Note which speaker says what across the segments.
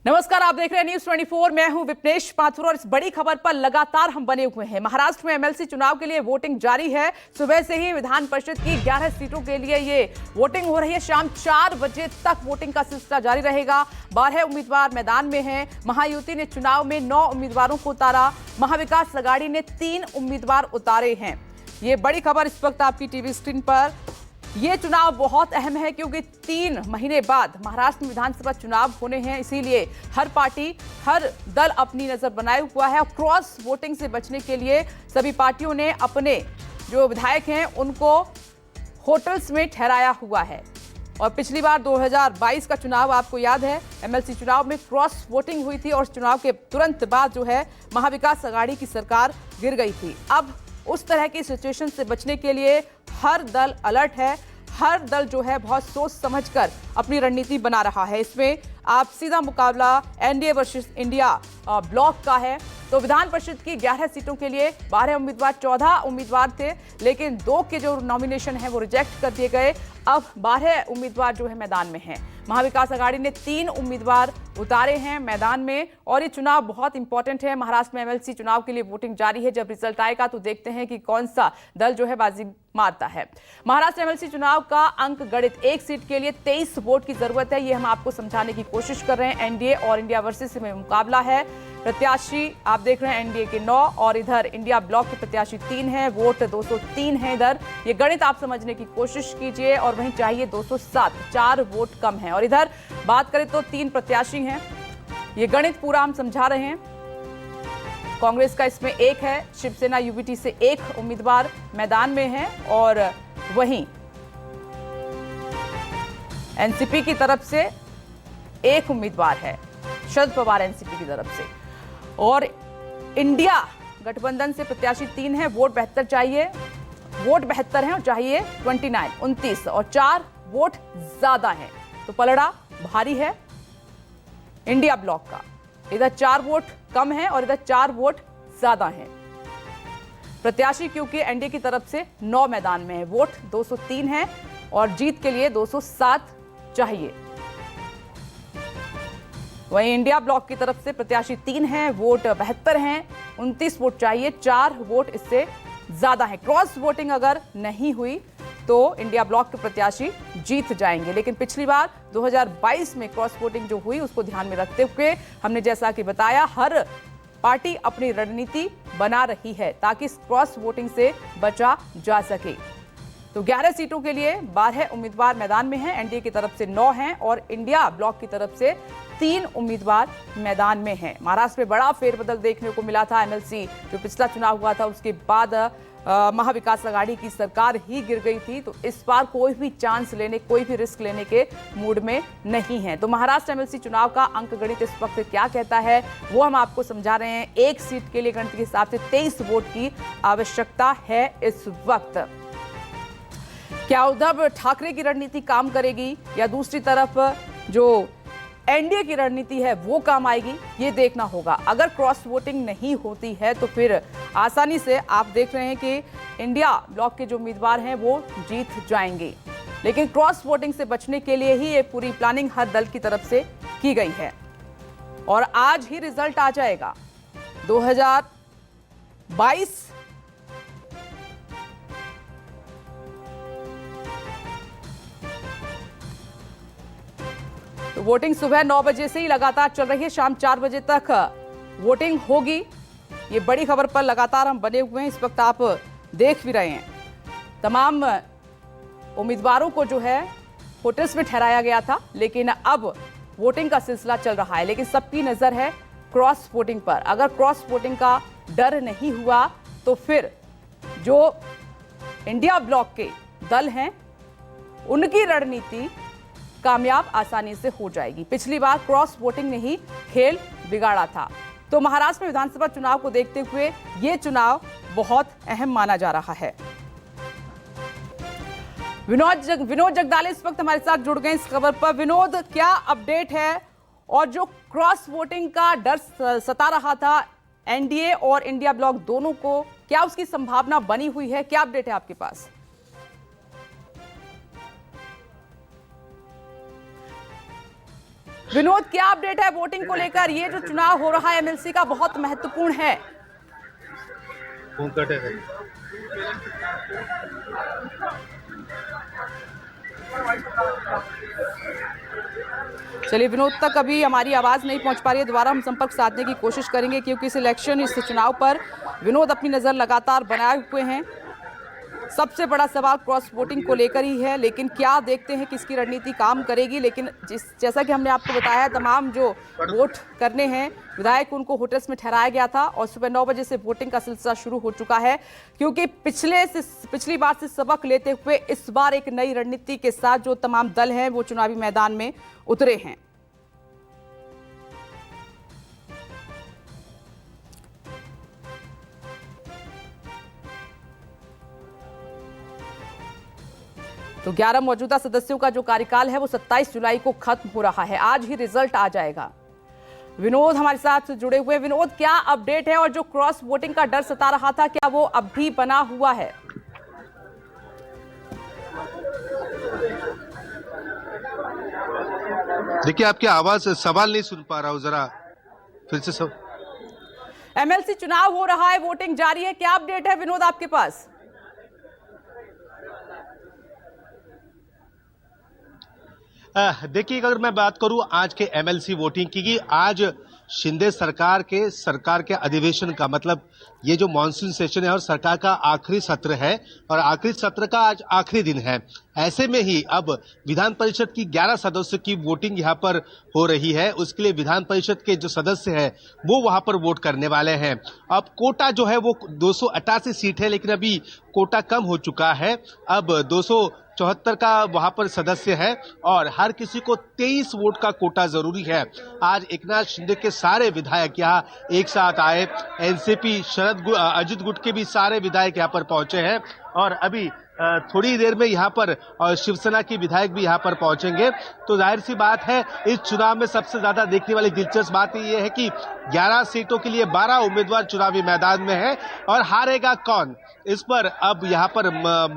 Speaker 1: नमस्कार, आप देख रहे हैं न्यूज 24। मैं हूं विपनेश माथुर और इस बड़ी खबर पर लगातार हम बने हुए हैं। महाराष्ट्र में एमएलसी चुनाव के लिए वोटिंग जारी है। सुबह से ही विधान परिषद की 11 सीटों के लिए ये वोटिंग हो रही है। शाम 4 बजे तक वोटिंग का सिलसिला जारी रहेगा। 12 उम्मीदवार मैदान में हैं। महायुति ने चुनाव में 9 उम्मीदवारों को उतारा। महाविकास अघाड़ी ने 3 उम्मीदवार उतारे हैं। ये बड़ी खबर इस वक्त आपकी टीवी स्क्रीन पर। ये चुनाव बहुत अहम है क्योंकि 3 महीने बाद महाराष्ट्र में विधानसभा चुनाव होने हैं। इसीलिए हर पार्टी, हर दल अपनी नजर बनाए हुआ है। क्रॉस वोटिंग से बचने के लिए सभी पार्टियों ने अपने जो विधायक हैं उनको होटल्स में ठहराया हुआ है। और पिछली बार 2022 का चुनाव आपको याद है, एमएलसी चुनाव में क्रॉस वोटिंग हुई थी और चुनाव के तुरंत बाद जो है महाविकास अघाड़ी की सरकार गिर गई थी। अब उस तरह की सिचुएशन से बचने के लिए हर दल अलर्ट है। हर दल जो है बहुत सोच समझकर अपनी रणनीति बना रहा है। इसमें आप सीधा मुकाबला एनडीए वर्सेस इंडिया ब्लॉक का है। तो विधान परिषद की 11 सीटों के लिए 12 उम्मीदवार, 14 उम्मीदवार थे, लेकिन 2 के जो नॉमिनेशन है वो रिजेक्ट कर दिए गए। अब 12 उम्मीदवार जो है मैदान में हैं। महाविकास अघाड़ी ने 3 उम्मीदवार उतारे हैं मैदान में और ये चुनाव बहुत इंपॉर्टेंट है। महाराष्ट्र में एमएलसी चुनाव के लिए वोटिंग जारी है। जब रिजल्ट आएगा तो देखते हैं कि कौन सा दल जो है बाजी मारता है। महाराष्ट्र एमएलसी चुनाव का अंक गणित, एक सीट के लिए 23 वोट की जरूरत है। ये हम आपको समझाने की कोशिश कर रहे हैं। एनडीए और इंडिया वर्सेस में मुकाबला है। प्रत्याशी आप देख रहे हैं एनडीए के 9 और इधर इंडिया ब्लॉक के प्रत्याशी 3 हैं। वोट 203 है इधर। ये गणित आप समझने की कोशिश कीजिए। और वहीं चाहिए 207, 4 वोट कम है। और इधर बात करें तो 3 प्रत्याशी हैं। ये गणित पूरा हम समझा रहे हैं। कांग्रेस का इसमें 1 है, शिवसेना यूबीटी से 1 उम्मीदवार मैदान में है और वहीं एनसीपी की तरफ से 1 उम्मीदवार है, शरद पवार एनसीपी की तरफ से। और इंडिया गठबंधन से प्रत्याशी 3 है। वोट 72 चाहिए, वोट 72 है और चाहिए 29 और 4 वोट ज्यादा है। तो पलड़ा भारी है इंडिया ब्लॉक का। इधर 4 वोट कम है और इधर 4 वोट ज्यादा है। प्रत्याशी क्योंकि एनडीए की तरफ से 9 मैदान में है। वोट 203 है और जीत के लिए 207 चाहिए। वहीं इंडिया ब्लॉक की तरफ से प्रत्याशी 3 हैं, वोट 72 हैं, 29 वोट चाहिए, 4 वोट इससे ज्यादा है। क्रॉस वोटिंग अगर नहीं हुई तो इंडिया ब्लॉक के प्रत्याशी जीत जाएंगे। लेकिन पिछली बार 2022 में क्रॉस वोटिंग जो हुई उसको ध्यान में रखते हुए हमने जैसा कि बताया हर पार्टी अपनी रणनीति बना रही है ताकि क्रॉस वोटिंग से बचा जा सके। तो 11 सीटों के लिए 12 उम्मीदवार मैदान में हैं। एनडीए की तरफ से 9 हैं और इंडिया ब्लॉक की तरफ से 3 उम्मीदवार मैदान में हैं। महाराष्ट्र में बड़ा फेरबदल देखने को मिला था। एमएलसी जो पिछला चुनाव हुआ था उसके बाद महाविकास अघाड़ी की सरकार ही गिर गई थी। तो इस बार कोई भी चांस लेने, कोई भी रिस्क लेने के मूड में नहीं है। तो महाराष्ट्र एमएलसी चुनाव का अंक गणित इस वक्त क्या कहता है वो हम आपको समझा रहे हैं। एक सीट के लिए गणित के हिसाब से 23 वोट की आवश्यकता है इस वक्त। क्या उद्धव ठाकरे की रणनीति काम करेगी या दूसरी तरफ जो एनडीए की रणनीति है वो काम आएगी, ये देखना होगा। अगर क्रॉस वोटिंग नहीं होती है तो फिर आसानी से आप देख रहे हैं कि इंडिया ब्लॉक के जो उम्मीदवार हैं वो जीत जाएंगे। लेकिन क्रॉस वोटिंग से बचने के लिए ही ये पूरी प्लानिंग हर दल की तरफ से की गई है और आज ही रिजल्ट आ जाएगा। 2022 तो वोटिंग सुबह 9 बजे से ही लगातार चल रही है। शाम 4 बजे तक वोटिंग होगी। ये बड़ी खबर पर लगातार हम बने हुए हैं। इस वक्त आप देख भी रहे हैं तमाम उम्मीदवारों को जो है होटल्स में ठहराया गया था, लेकिन अब वोटिंग का सिलसिला चल रहा है। लेकिन सबकी नजर है क्रॉस वोटिंग पर। अगर क्रॉस वोटिंग का डर नहीं हुआ तो फिर जो इंडिया ब्लॉक के दल हैं उनकी रणनीति कामयाब आसानी से हो जाएगी। पिछली बार क्रॉस वोटिंग ने ही खेल बिगाड़ा था। तो महाराष्ट्र में विधानसभा चुनाव को देखते हुए यह चुनाव बहुत अहम माना जा रहा है। विनोद जगदाले इस वक्त हमारे साथ जुड़ गए इस खबर पर। विनोद, क्या अपडेट है? और जो क्रॉस वोटिंग का डर सता रहा था एनडीए और इंडिया ब्लॉक दोनों को, क्या उसकी संभावना बनी हुई है? क्या अपडेट है आपके पास? विनोद, क्या अपडेट है वोटिंग को लेकर? ये जो चुनाव हो रहा है एमएलसी का बहुत महत्वपूर्ण है। चलिए विनोद तक अभी हमारी आवाज नहीं पहुंच पा रही है, दोबारा हम संपर्क साधने की कोशिश करेंगे क्योंकि इस इलेक्शन, इस चुनाव पर विनोद अपनी नजर लगातार बनाए हुए हैं। सबसे बड़ा सवाल क्रॉस वोटिंग को लेकर ही है, लेकिन क्या देखते हैं किसकी रणनीति काम करेगी। लेकिन जैसा कि हमने आपको बताया, तमाम जो वोट करने हैं विधायक, उनको होटल्स में ठहराया गया था और सुबह 9 बजे से वोटिंग का सिलसिला शुरू हो चुका है, क्योंकि पिछली बार से सबक लेते हुए इस बार एक नई रणनीति के साथ जो तमाम दल हैं वो चुनावी मैदान में उतरे हैं। तो 11 मौजूदा सदस्यों का जो कार्यकाल है वो 27 जुलाई को खत्म हो रहा है। आज ही रिजल्ट आ जाएगा। विनोद हमारे साथ जुड़े हुए। विनोद, क्या अपडेट है? और जो क्रॉस वोटिंग का डर सता रहा था, क्या वो अब भी बना हुआ है?
Speaker 2: देखिए, आपकी आवाज, सवाल नहीं सुन पा रहा हूं, जरा फिर से सब।
Speaker 1: एमएलसी चुनाव हो रहा है, वोटिंग जारी है, क्या अपडेट है विनोद आपके पास?
Speaker 2: देखिए, अगर मैं बात करूं आज के एमएलसी वोटिंग की, आज शिंदे सरकार के अधिवेशन का, मतलब ये जो मॉनसून सेशन है और सरकार का आखिरी सत्र है और आखिरी सत्र का आज आखिरी दिन है। ऐसे में ही अब विधान परिषद की 11 सदस्यों की वोटिंग यहाँ पर हो रही है। उसके लिए विधान परिषद के जो सदस्य हैं वो वहां पर वोट करने वाले हैं। अब कोटा जो है वो 288 सीट है, लेकिन अभी कोटा कम हो चुका है। अब 274 का वहां पर सदस्य है और हर किसी को 23 वोट का कोटा जरूरी है। आज एकनाथ शिंदे के सारे विधायक यहाँ एक साथ आए। एनसीपी अजित गुट के भी सारे विधायक यहाँ पर पहुंचे हैं और अभी थोड़ी देर में यहाँ पर शिवसेना के विधायक भी यहाँ पर पहुंचेंगे। तो जाहिर सी बात है, इस चुनाव में सबसे ज्यादा देखने वाली दिलचस्प बात ये है कि 11 सीटों के लिए 12 उम्मीदवार चुनावी मैदान में है और हारेगा कौन, इस पर अब यहाँ पर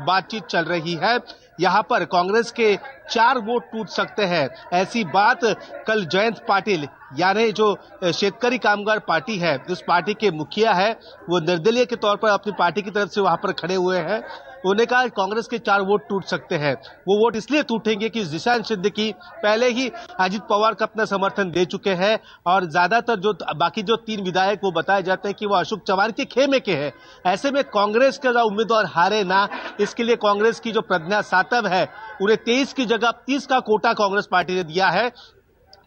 Speaker 2: बातचीत चल रही है। यहाँ पर कांग्रेस के 4 वोट टूट सकते हैं, ऐसी बात कल जयंत पाटिल, यानी जो शेतकरी कामगार पार्टी है, उस पार्टी के मुखिया है, वो निर्दलीय के तौर पर अपनी पार्टी की तरफ से वहां पर खड़े हुए हैं। उन्होंने कहा कांग्रेस के 4 वोट टूट सकते हैं। वो वोट इसलिए टूटेंगे कि जिशान सिद्दीकी पहले ही अजित पवार का अपना समर्थन दे चुके हैं और ज्यादातर जो बाकी जो 3 विधायक वो बताए जाते हैं कि वो अशोक चौहान के खेमे के हैं। ऐसे में कांग्रेस का उम्मीदवार हारे ना, इसके लिए कांग्रेस की जो प्रज्ञा सातव है, उन्हें 23 की जगह 30 का कोटा कांग्रेस पार्टी ने दिया है,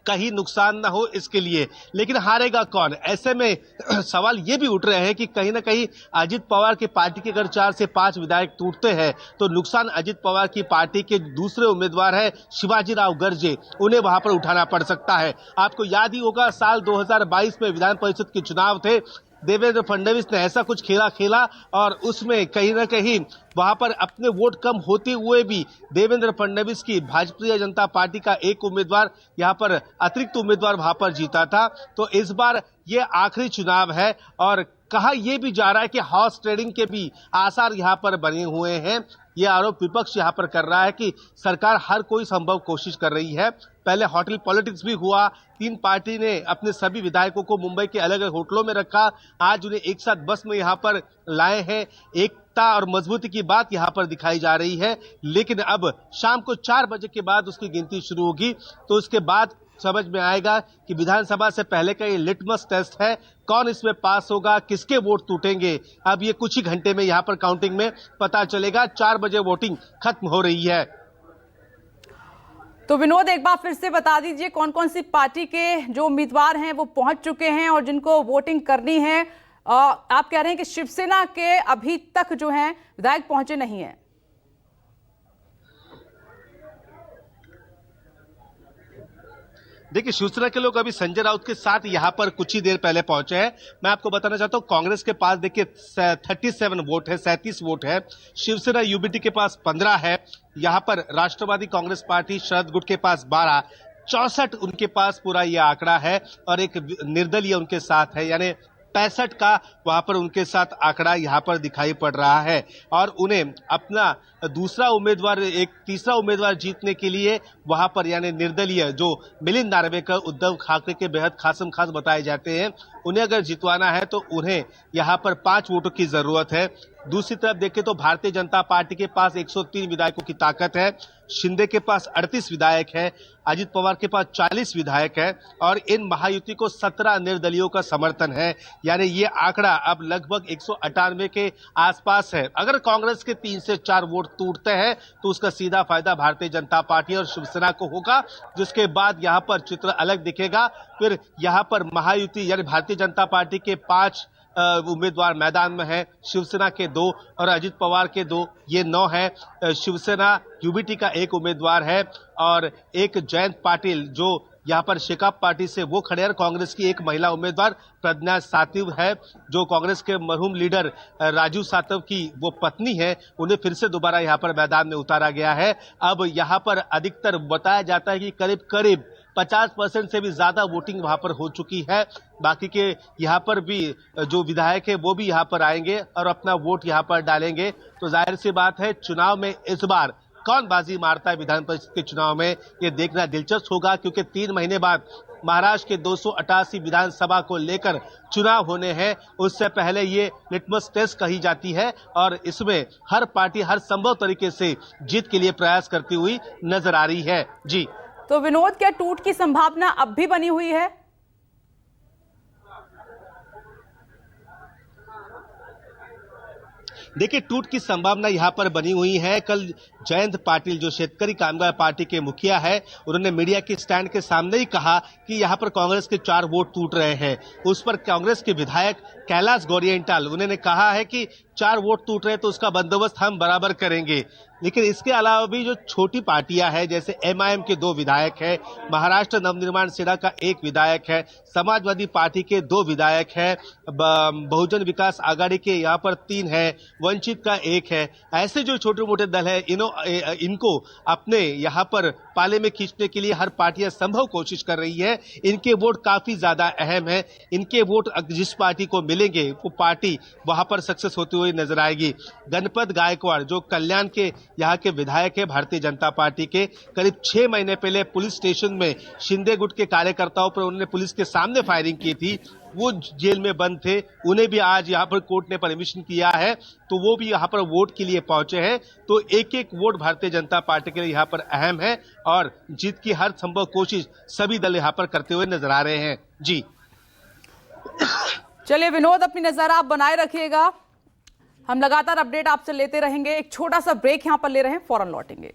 Speaker 2: कहीं नुकसान ना हो इसके लिए। लेकिन हारेगा कौन? ऐसे में सवाल ये भी उठ रहे हैं कि कहीं ना कहीं अजित पवार की पार्टी के अगर 4 से 5 विधायक टूटते हैं तो नुकसान अजित पवार की पार्टी के दूसरे उम्मीदवार है शिवाजी राव गर्जे, उन्हें वहां पर उठाना पड़ सकता है। आपको याद ही होगा, साल 2022 में विधान परिषद के चुनाव थे, देवेंद्र फडणवीस ने ऐसा कुछ खेला और उसमें कहीं ना कहीं वहां पर अपने वोट कम होते हुए भी देवेंद्र फडणवीस की भारतीय जनता पार्टी का एक उम्मीदवार यहां पर अतिरिक्त उम्मीदवार वहां पर जीता था। तो इस बार ये आखिरी चुनाव है और कहा यह भी जा रहा है कि हॉर्स ट्रेडिंग के भी आसार यहां पर बने हुए हैं। ये आरोप विपक्ष यहां पर कर रहा है कि सरकार हर कोई संभव कोशिश कर रही है। पहले होटल पॉलिटिक्स भी हुआ, 3 पार्टी ने अपने सभी विधायकों को मुंबई के अलग अलग होटलों में रखा, आज उन्हें एक साथ बस में यहां पर लाए हैं। एकता और मजबूती की बात यहां पर दिखाई जा रही है, लेकिन अब शाम को 4 बजे के बाद उसकी गिनती शुरू होगी, तो उसके बाद समझ में आएगा कि विधानसभा से पहले का ये लिटमस टेस्ट है, कौन इसमें पास होगा, किसके वोट टूटेंगे। अब ये कुछ ही घंटे में यहाँ पर काउंटिंग में पता चलेगा। 4 बजे वोटिंग खत्म हो रही है।
Speaker 1: तो विनोद, एक बार फिर से बता दीजिए कौन कौन सी पार्टी के जो उम्मीदवार हैं वो पहुंच चुके हैं और जिनको वोटिंग करनी है। आप कह रहे हैं कि शिवसेना के अभी तक जो हैं विधायक पहुंचे नहीं हैं।
Speaker 2: देखिए, शिवसेना के लोग अभी संजय राउत के साथ यहां पर कुछ ही देर पहले पहुंचे हैं। मैं आपको बताना चाहता हूं, कांग्रेस के पास देखिए 37 वोट है, 37 वोट है। शिवसेना यूबीटी के पास 15 है। यहां पर राष्ट्रवादी कांग्रेस पार्टी शरद गुट के पास 12, 64 उनके पास पूरा यह आंकड़ा है और एक निर्दलीय उनके साथ है, यानी 65 का वहां पर उनके साथ आंकड़ा यहां पर दिखाई पड़ रहा है और उन्हें अपना एक तीसरा उम्मीदवार जीतने के लिए वहां पर यानी निर्दलीय जो मिलिंद नार्वेकर उद्धव ठाकरे के बेहद खासम खास बताए जाते हैं, उन्हें अगर जितवाना है तो उन्हें यहां पर 5 वोटों की जरूरत है। दूसरी तरफ देखें तो भारतीय जनता पार्टी के पास 103 विधायकों की ताकत है, शिंदे के पास 38 विधायक है, अजित पवार के पास 40 विधायक है और इन महायुति को 17 निर्दलीयों का समर्थन है। यानी ये आंकड़ा अब लगभग 198 के आसपास है। अगर कांग्रेस के 3 से 4 वोट टूटते हैं तो उसका सीधा फायदा भारतीय जनता पार्टी और शिवसेना को होगा, जिसके बाद यहां पर चित्र अलग दिखेगा। फिर यहां पर महायुति यानी भारतीय जनता पार्टी के 5 उम्मीदवार मैदान में हैं, शिवसेना के 2 और अजित पवार के 2, ये 9 है। शिवसेना यूबीटी का 1 उम्मीदवार है और एक जयंत पाटिल जो यहाँ पर शेकाप पार्टी से वो खड़े हैं। कांग्रेस की एक महिला उम्मीदवार प्रज्ञा सातिव है जो कांग्रेस के मरहूम लीडर राजू सातव की वो पत्नी है, उन्हें फिर से दोबारा यहाँ पर मैदान में उतारा गया है। अब यहाँ पर अधिकतर बताया जाता है कि करीब 50% से भी ज्यादा वोटिंग वहां पर हो चुकी है। बाकी के यहाँ पर भी जो विधायक है वो भी यहाँ पर आएंगे और अपना वोट यहाँ पर डालेंगे। तो जाहिर सी बात है चुनाव में इस बार कौन बाजी मारता है विधान परिषद के चुनाव में, ये देखना दिलचस्प होगा, क्योंकि 3 महीने बाद महाराष्ट्र के 288 विधानसभा को लेकर चुनाव होने हैं। उससे पहले ये लिटमस टेस्ट कही जाती है और इसमें हर पार्टी हर संभव तरीके से जीत के लिए प्रयास करती हुई नजर आ रही है। जी
Speaker 1: तो विनोद, क्या टूट की संभावना अब भी बनी हुई है?
Speaker 2: देखिए, टूट की संभावना यहां पर बनी हुई है। कल जयंत पाटिल जो शेतकरी कामगार पार्टी के मुखिया है, उन्होंने मीडिया के स्टैंड के सामने ही कहा कि यहां पर कांग्रेस के 4 वोट टूट रहे हैं। उस पर कांग्रेस के विधायक कैलाश गौरियेंटाल उन्होंने कहा है कि 4 वोट टूट रहे तो उसका बंदोबस्त हम बराबर करेंगे। लेकिन इसके अलावा भी जो छोटी पार्टियां हैं, जैसे एमआईएम के 2 विधायक हैं, महाराष्ट्र नवनिर्माण सेना का 1 विधायक है, समाजवादी पार्टी के 2 विधायक है, बहुजन विकास आघाड़ी के यहाँ पर 3 है, वंचित का 1 है। ऐसे जो छोटे मोटे दल है इनको अपने यहाँ पर पाले में खींचने के लिए हर पार्टियां संभव कोशिश कर रही है। इनके वोट काफी ज्यादा अहम है। इनके वोट जिस पार्टी को मिलेंगे वो पार्टी वहां पर सक्सेस होती हुई नजर आएगी। गणपत गायकवाड़ जो कल्याण के यहाँ के विधायक है भारतीय जनता पार्टी के, करीब 6 महीने पहले पुलिस स्टेशन में शिंदे गुट के कार्यकर्ताओं पर उन्होंने पुलिस के सामने फायरिंग की थी, वो जेल में बंद थे, उन्हें भी आज यहाँ पर कोर्ट ने परमिशन किया है, तो वो भी यहाँ पर वोट के लिए पहुंचे हैं। तो एक वोट भारतीय जनता पार्टी के लिए यहाँ पर अहम है और जीत की हर संभव कोशिश सभी दल यहाँ पर करते हुए नजर आ रहे हैं। जी
Speaker 1: चलिए विनोद, अपनी नजर आप बनाए रखिएगा, हम लगातार अपडेट आपसे लेते रहेंगे। एक छोटा सा ब्रेक यहां पर ले रहे हैं, फौरन लौटेंगे।